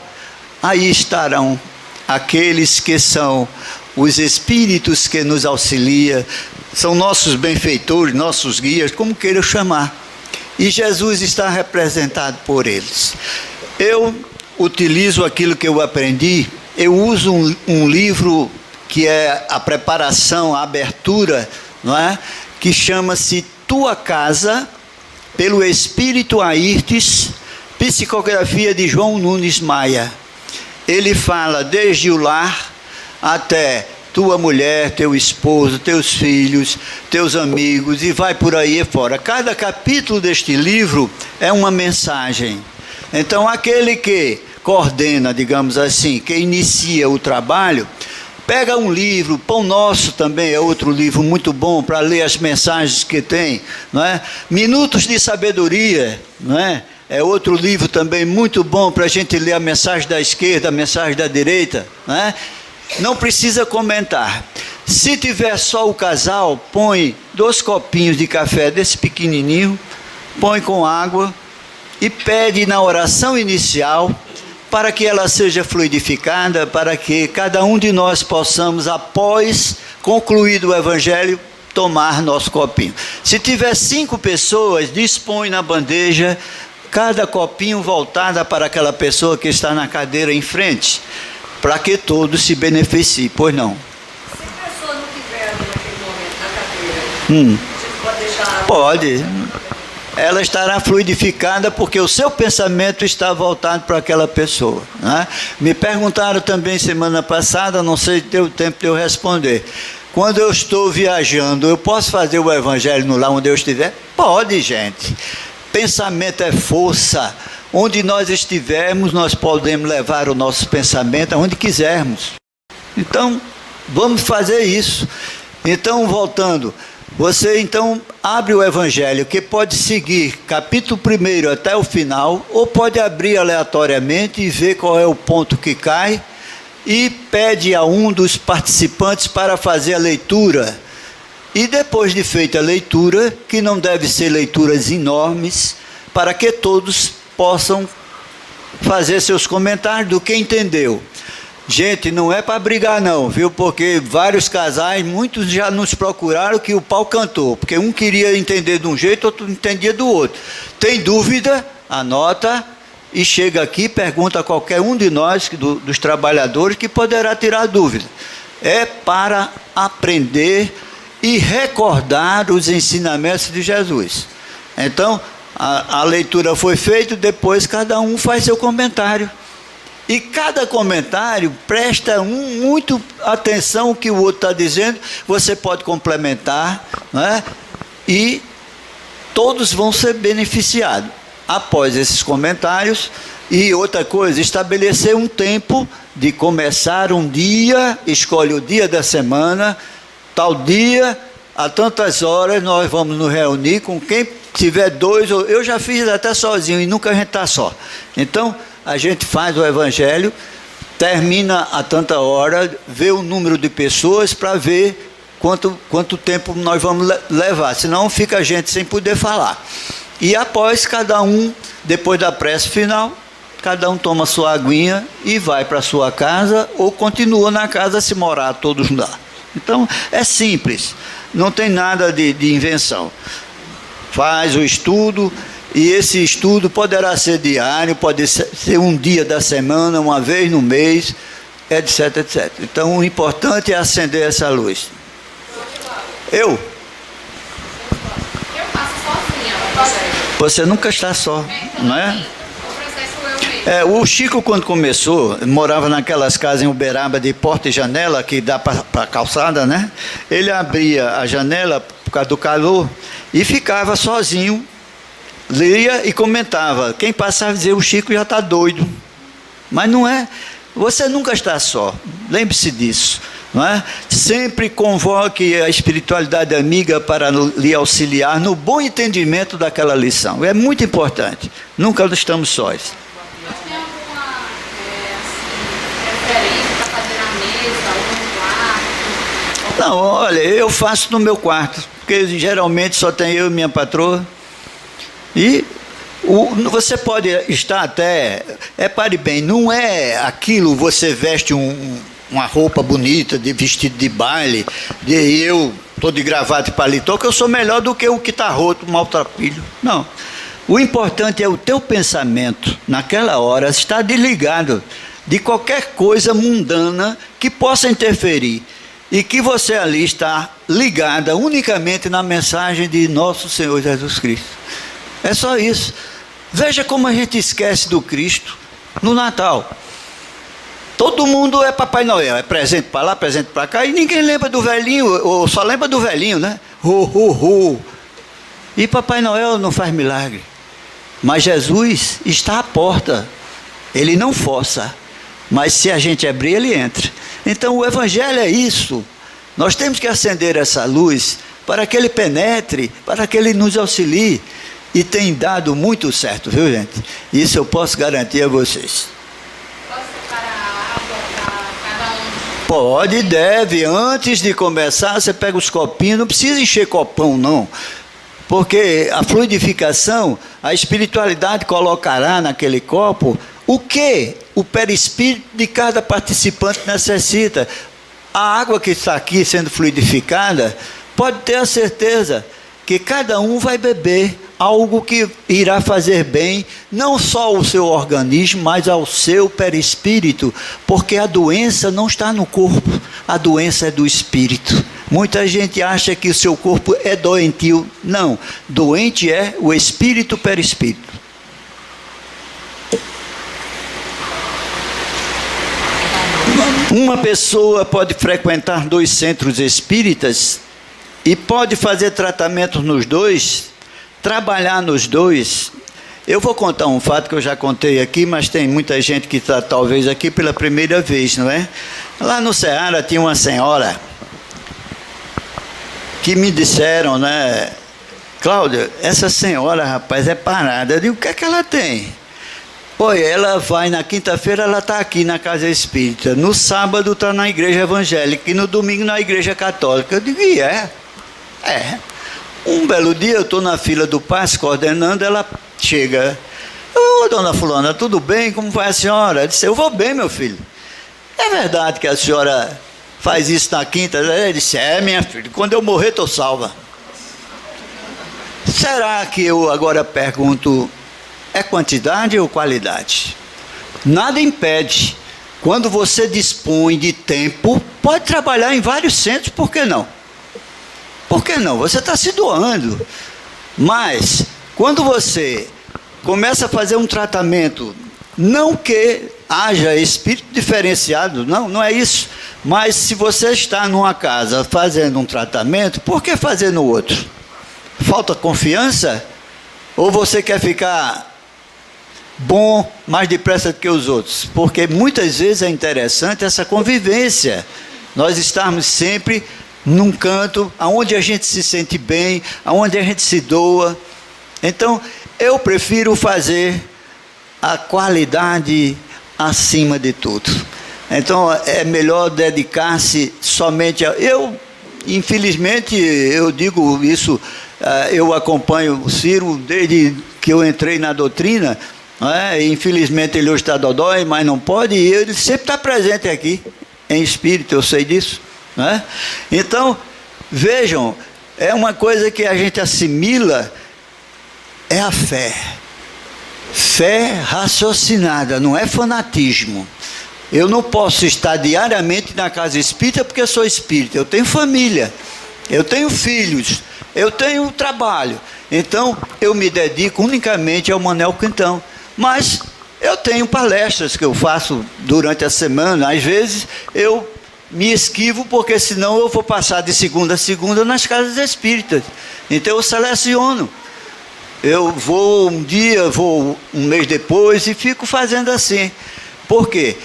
aí estarão aqueles que são os espíritos que nos auxiliam, são nossos benfeitores, nossos guias, como queiram chamar. E Jesus está representado por eles. Eu utilizo aquilo que eu aprendi, eu uso um livro que é a preparação, a abertura, não é? Que chama-se Tua Casa, pelo Espírito Airtes, psicografia de João Nunes Maia. Ele fala desde o lar até tua mulher, teu esposo, teus filhos, teus amigos, e vai por aí fora. Cada capítulo deste livro é uma mensagem. Então, aquele que coordena, digamos assim, que inicia o trabalho, pega um livro, Pão Nosso também é outro livro muito bom para ler as mensagens que tem, não é? Minutos de Sabedoria, não é? É outro livro também muito bom para a gente ler a mensagem da esquerda, a mensagem da direita, não é? Não precisa comentar. Se tiver só o casal, põe 2 copinhos de café desse pequenininho, põe com água e pede na oração inicial para que ela seja fluidificada, para que cada um de nós possamos, após concluído o Evangelho, tomar nosso copinho. Se tiver 5 pessoas, dispõe na bandeja, cada copinho voltada para aquela pessoa que está na cadeira em frente, para que todos se beneficiem, pois não? Se a pessoa não tiver naquele momento na cadeira, você pode deixar... Pode. Ela estará fluidificada porque o seu pensamento está voltado para aquela pessoa, né? Me perguntaram também semana passada, não sei se deu tempo de eu responder. Quando eu estou viajando, eu posso fazer o Evangelho no lá onde eu estiver? Pode, gente. Pensamento é força. Onde nós estivermos, nós podemos levar o nosso pensamento aonde quisermos. Então, vamos fazer isso. Então, voltando, você então abre o Evangelho, que pode seguir capítulo 1 até o final, ou pode abrir aleatoriamente e ver qual é o ponto que cai, e pede a um dos participantes para fazer a leitura. E depois de feita a leitura, que não deve ser leituras enormes, para que todos possam fazer seus comentários do que entendeu. Gente, não é para brigar não, viu? Porque vários casais, muitos já nos procuraram que o pau cantou, porque um queria entender de um jeito, outro entendia do outro. Tem dúvida? Anota e chega aqui, pergunta a qualquer um de nós, dos trabalhadores, que poderá tirar dúvida. É para aprender e recordar os ensinamentos de Jesus. Então, a leitura foi feita, depois cada um faz seu comentário. E cada comentário presta muito atenção ao que o outro está dizendo, você pode complementar, né? E todos vão ser beneficiados após esses comentários. E outra coisa, estabelecer um tempo de começar um dia, escolhe o dia da semana, tal dia, a tantas horas nós vamos nos reunir com quem tiver 2, eu já fiz até sozinho e nunca a gente está só. Então, a gente faz o Evangelho, termina a tanta hora, vê o número de pessoas para ver quanto tempo nós vamos levar, senão fica a gente sem poder falar. E após cada um, depois da prece final, cada um toma sua aguinha e vai para sua casa ou continua na casa se morar todos lá. Então, é simples, não tem nada de invenção. Faz o estudo, e esse estudo poderá ser diário, pode ser um dia da semana, uma vez no mês, etc, etc. Então, o importante é acender essa luz. Eu faço sozinha. Você nunca está só, não é? O Chico, quando começou, morava naquelas casas em Uberaba de porta e janela, que dá para a calçada, né? Ele abria a janela por causa do calor e ficava sozinho, lia e comentava. Quem passava dizia, o Chico já está doido. Mas não é. Você nunca está só. Lembre-se disso. Não é? Sempre convoque a espiritualidade amiga para lhe auxiliar no bom entendimento daquela lição. É muito importante. Nunca estamos sós. Mas tem alguma referência para fazer na mesa, ou no quarto? Não, olha, eu faço no meu quarto, porque geralmente só tem eu e minha patroa. E você pode estar até, pare bem, não é aquilo, você veste uma roupa bonita, de vestido de baile, e eu estou de gravata e paletó, que eu sou melhor do que o que está roto, maltrapilho. Não. O importante é o teu pensamento, naquela hora, estar desligado de qualquer coisa mundana que possa interferir. E que você ali está ligada unicamente na mensagem de nosso Senhor Jesus Cristo. É só isso. Veja como a gente esquece do Cristo no Natal. Todo mundo é Papai Noel, é presente para lá, presente para cá, e ninguém lembra do velhinho, ou só lembra do velhinho, né? E Papai Noel não faz milagre. Mas Jesus está à porta. Ele não força, mas se a gente abrir, ele entra. Então o Evangelho é isso. Nós temos que acender essa luz para que ele penetre, para que ele nos auxilie. E tem dado muito certo, viu, gente? Isso eu posso garantir a vocês. Posso separar a água para cada um? Pode e deve. Antes de começar, você pega os copinhos. Não precisa encher copão, não. Porque a fluidificação, a espiritualidade colocará naquele copo o que o perispírito de cada participante necessita. A água que está aqui sendo fluidificada, pode ter a certeza que cada um vai beber algo que irá fazer bem, não só ao seu organismo, mas ao seu perispírito, porque a doença não está no corpo, a doença é do espírito. Muita gente acha que o seu corpo é doentio. Não, doente é o espírito perispírito. Uma pessoa pode frequentar 2 centros espíritas e pode fazer tratamento nos 2, trabalhar nos 2. Eu vou contar um fato que eu já contei aqui, mas tem muita gente que está talvez aqui pela primeira vez, não é? Lá no Ceará tinha uma senhora que me disseram, né? Cláudia, essa senhora, rapaz, é parada. Eu digo, o que é que ela tem? Pô, ela vai na quinta-feira, ela está aqui na casa espírita. No sábado está na igreja evangélica e no domingo na igreja católica. Eu digo, e é? É. Um belo dia eu estou na fila do passe coordenando, ela chega. Ô, dona fulana, tudo bem? Como vai a senhora? Eu disse, eu vou bem, meu filho. É verdade que a senhora faz isso na quinta? Ela disse, é, minha filha, quando eu morrer estou salva. Será que eu agora pergunto, é quantidade ou qualidade? Nada impede. Quando você dispõe de tempo, pode trabalhar em vários centros, por que não? Por que não? Você está se doando. Mas, quando você começa a fazer um tratamento, não que haja espírito diferenciado, não é isso. Mas se você está numa casa fazendo um tratamento, por que fazer no outro? Falta confiança? Ou você quer ficar bom mais depressa do que os outros? Porque muitas vezes é interessante essa convivência. Nós estarmos sempre num canto onde a gente se sente bem, onde a gente se doa. Então, eu prefiro fazer a qualidade acima de tudo. Então, é melhor dedicar-se somente a... Eu, infelizmente, eu digo isso, eu acompanho o Ciro desde que eu entrei na doutrina, infelizmente ele hoje está dodói, mas não pode, e ele sempre está presente aqui, em espírito, eu sei disso. Então, vejam, é uma coisa que a gente assimila, é a fé. Fé raciocinada, não é fanatismo. Eu não posso estar diariamente na casa espírita porque eu sou espírita. Eu tenho família, eu tenho filhos, eu tenho trabalho. Então, eu me dedico unicamente ao Manuel Quintão. Mas eu tenho palestras que eu faço durante a semana. Às vezes, eu me esquivo porque senão eu vou passar de segunda a segunda nas casas espíritas. Então, eu seleciono. Eu vou um dia, vou um mês depois e fico fazendo assim. Por quê?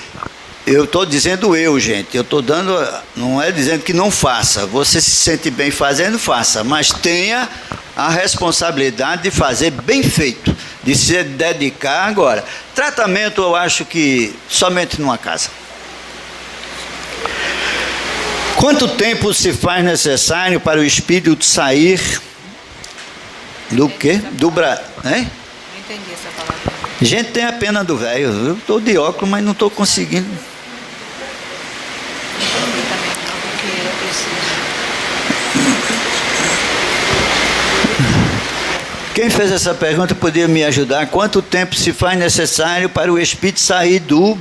Eu estou dizendo gente, eu estou dando, não é dizendo que não faça, você se sente bem fazendo, faça, mas tenha a responsabilidade de fazer bem feito, de se dedicar agora. Tratamento eu acho que somente numa casa. Quanto tempo se faz necessário para o espírito sair do quê? Do braço, né? Não entendi essa palavra. Gente, tem a pena do velho, eu estou de óculos, mas não estou conseguindo. Quem fez essa pergunta poderia me ajudar? Quanto tempo se faz necessário para o espírito sair do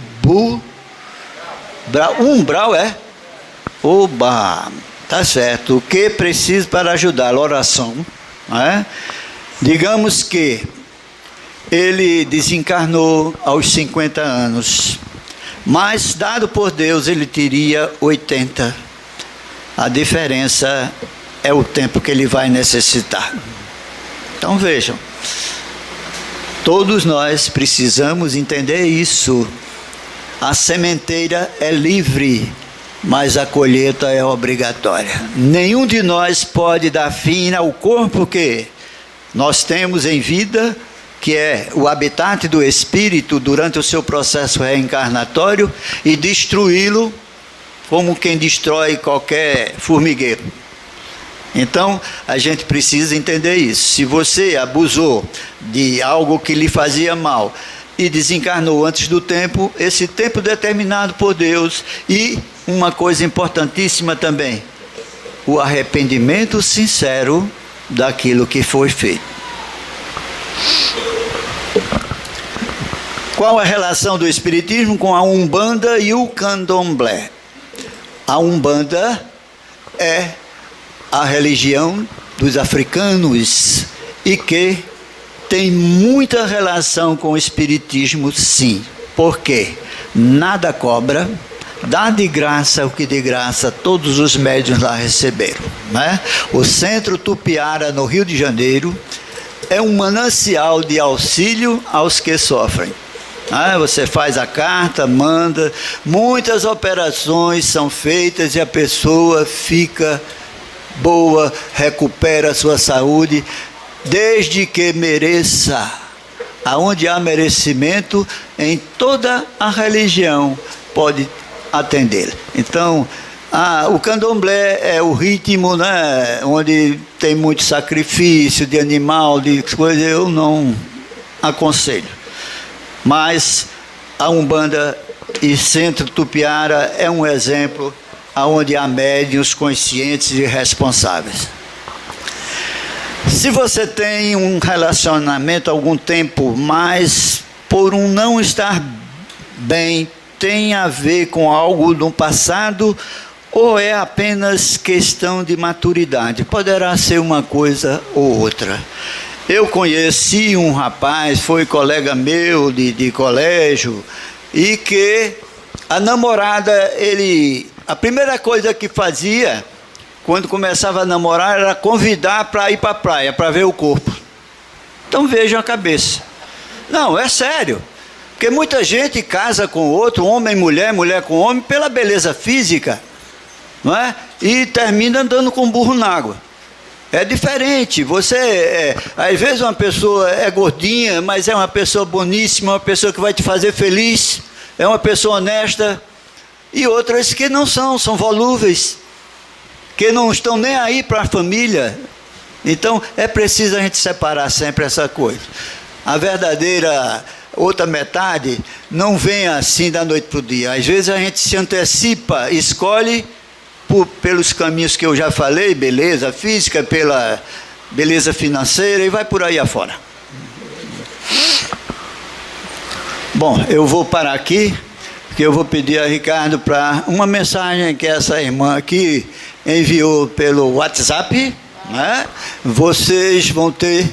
umbral, é? Oba! Tá certo. O que preciso para ajudá-lo? Oração. Não é? Digamos que ele desencarnou aos 50 anos, mas dado por Deus ele teria 80. A diferença é o tempo que ele vai necessitar. Então vejam, todos nós precisamos entender isso. A sementeira é livre, mas a colheita é obrigatória. Nenhum de nós pode dar fim ao corpo que nós temos em vida, que é o habitat do espírito durante o seu processo reencarnatório, e destruí-lo como quem destrói qualquer formigueiro. Então, a gente precisa entender isso. Se você abusou de algo que lhe fazia mal e desencarnou antes do tempo, esse tempo determinado por Deus, e uma coisa importantíssima também, o arrependimento sincero daquilo que foi feito. Qual a relação do Espiritismo com a Umbanda e o Candomblé? A Umbanda é a religião dos africanos e que tem muita relação com o Espiritismo, sim. Por quê? Nada cobra, dá de graça o que de graça todos os médiuns lá receberam, né? O Centro Tupiara, no Rio de Janeiro, é um manancial de auxílio aos que sofrem. Você faz a carta, manda, muitas operações são feitas e a pessoa fica boa, recupera a sua saúde, desde que mereça. Aonde há merecimento, em toda a religião pode atender. Então, o candomblé é o ritmo, né, onde tem muito sacrifício de animal, de coisa, eu não aconselho. Mas a Umbanda e Centro Tupiara é um exemplo onde há médiuns conscientes e responsáveis. Se você tem um relacionamento há algum tempo, mas por um não estar bem, tem a ver com algo do passado, ou é apenas questão de maturidade? Poderá ser uma coisa ou outra. Eu conheci um rapaz, foi colega meu de colégio, e que a namorada, a primeira coisa que fazia, quando começava a namorar, era convidar para ir para a praia, para ver o corpo. Então vejam a cabeça. Não, é sério. Porque muita gente casa com outro, homem e mulher, mulher com homem, pela beleza física, não é? E termina andando com burro na água. É diferente. Às vezes uma pessoa é gordinha, mas é uma pessoa boníssima, uma pessoa que vai te fazer feliz, é uma pessoa honesta. E outras que não são volúveis, que não estão nem aí para a família. Então, é preciso a gente separar sempre essa coisa. A verdadeira outra metade não vem assim da noite para o dia. Às vezes a gente se antecipa, escolhe pelos caminhos que eu já falei, beleza física, pela beleza financeira, e vai por aí afora. Bom, eu vou parar aqui, porque eu vou pedir a Ricardo para uma mensagem que essa irmã aqui enviou pelo WhatsApp, né? Vocês vão ter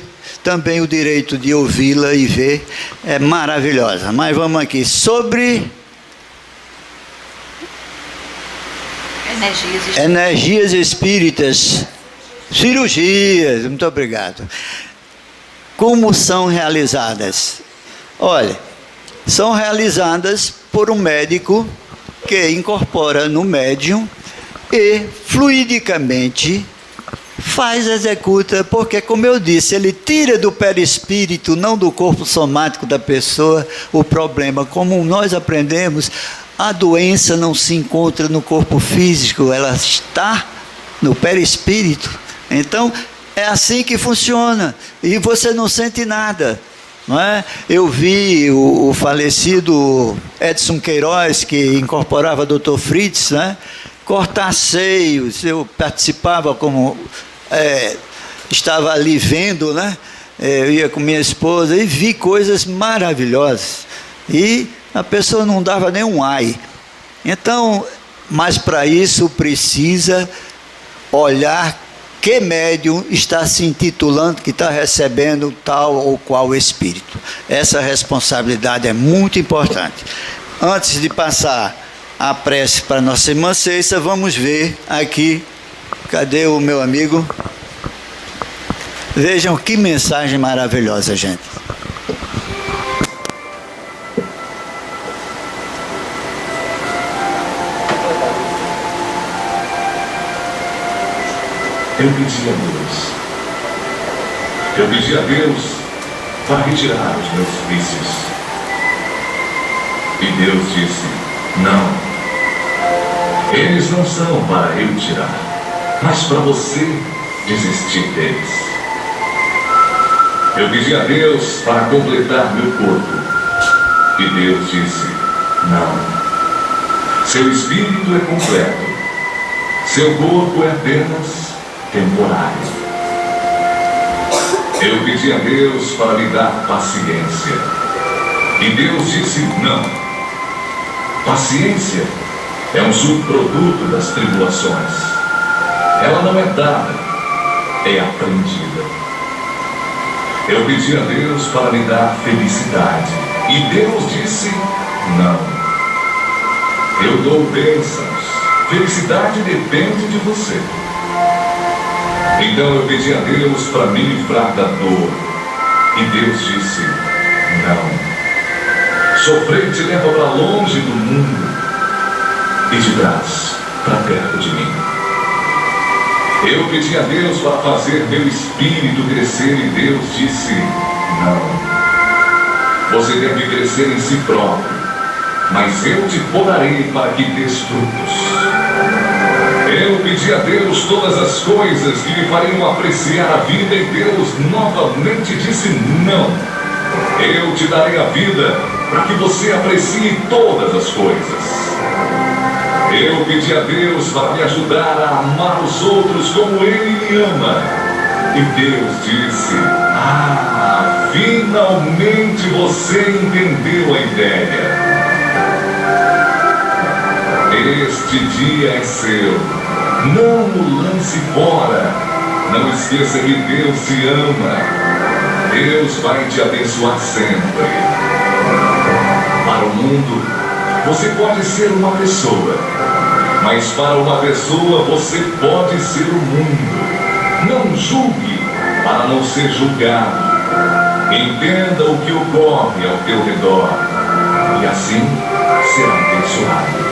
também o direito de ouvi-la e ver, é maravilhosa. Mas vamos aqui, sobre energias espíritas, cirurgias, muito obrigado. Como são realizadas? Olha, são realizadas por um médico que incorpora no médium e fluidicamente executa, porque, como eu disse, ele tira do perispírito, não do corpo somático da pessoa, o problema. Como nós aprendemos, a doença não se encontra no corpo físico, ela está no perispírito. Então, é assim que funciona, e você não sente nada, não é? Eu vi o falecido Edson Queiroz, que incorporava Dr. Fritz, né? cortar seios. Eu participava como... estava ali vendo, né? Eu ia com minha esposa e vi coisas maravilhosas. E a pessoa não dava nem um ai. Então, mas para isso precisa olhar que médium está se intitulando, que está recebendo tal ou qual espírito. Essa responsabilidade é muito importante. Antes de passar a prece para nossa irmã Ceissa, vamos ver aqui, cadê o meu amigo? Vejam que mensagem maravilhosa, gente. Eu pedi a Deus para retirar os meus vícios. E Deus disse: não, eles não são para eu tirar, mas para você desistir deles. Eu pedi a Deus para completar meu corpo. E Deus disse: não, seu espírito é completo, seu corpo é apenas temporário. Eu pedi a Deus para me dar paciência. E Deus disse: não. Paciência é um subproduto das tribulações. Ela não é dada, é aprendida. Eu pedi a Deus para me dar felicidade. E Deus disse: não. Eu dou bênçãos. Felicidade depende de você. Então eu pedi a Deus para me livrar da dor. E Deus disse: não. Sofrer te leva para longe do mundo e te traz para perto de mim. Eu pedi a Deus para fazer meu espírito crescer e Deus disse: não. Você deve crescer em si próprio, mas eu te podarei para que dês frutos. Eu pedi a Deus todas as coisas que me fariam apreciar a vida e Deus novamente disse: não. Eu te darei a vida para que você aprecie todas as coisas. Eu pedi a Deus para me ajudar a amar os outros como Ele me ama. E Deus disse: ah, finalmente você entendeu a ideia. Este dia é seu. Não o lance fora. Não esqueça que Deus te ama. Deus vai te abençoar sempre. Para o mundo, você pode ser uma pessoa, mas para uma pessoa você pode ser o mundo. Não julgue para não ser julgado. Entenda o que ocorre ao teu redor e assim será abençoado.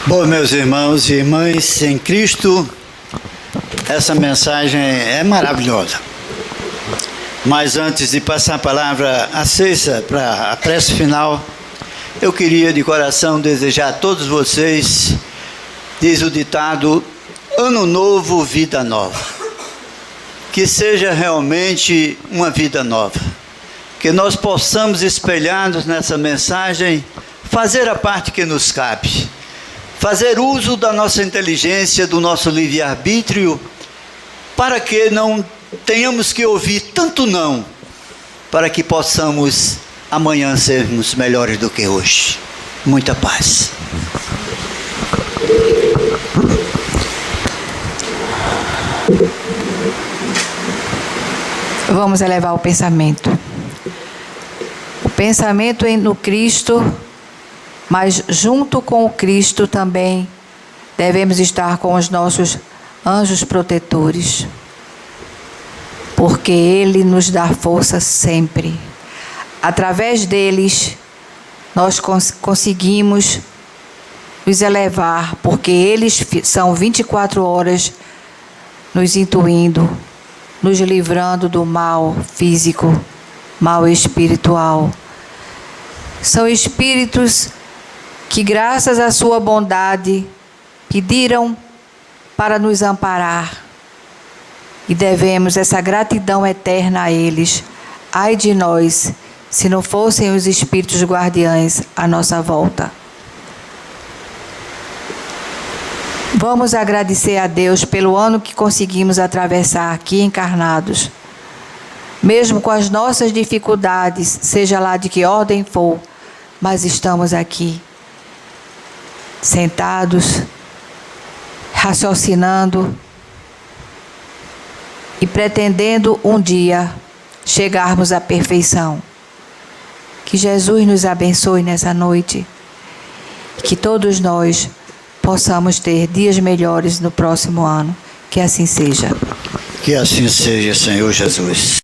Bom, meus irmãos e irmãs em Cristo, essa mensagem é maravilhosa. Mas antes de passar a palavra a Ceissa para a prece final, eu queria de coração desejar a todos vocês, diz o ditado, ano novo, vida nova. Que seja realmente uma vida nova. Que nós possamos, espelhados nessa mensagem, fazer a parte que nos cabe. Fazer uso da nossa inteligência, do nosso livre-arbítrio, para que não tenhamos que ouvir tanto não, para que possamos amanhã sermos melhores do que hoje. Muita paz. Vamos elevar o pensamento. O pensamento no Cristo, mas junto com o Cristo também devemos estar com os nossos anjos protetores, porque Ele nos dá força sempre. Através deles, nós conseguimos nos elevar, porque eles são 24 horas nos intuindo, nos livrando do mal físico, mal espiritual. São espíritos que, graças à sua bondade, pediram para nos amparar e devemos essa gratidão eterna a eles. Ai de nós, se não fossem os espíritos guardiães à nossa volta. Vamos agradecer a Deus pelo ano que conseguimos atravessar aqui encarnados. Mesmo com as nossas dificuldades, seja lá de que ordem for, mas estamos aqui, sentados, raciocinando e pretendendo um dia chegarmos à perfeição. Que Jesus nos abençoe nessa noite. Que todos nós possamos ter dias melhores no próximo ano. Que assim seja. Que assim seja, Senhor Jesus.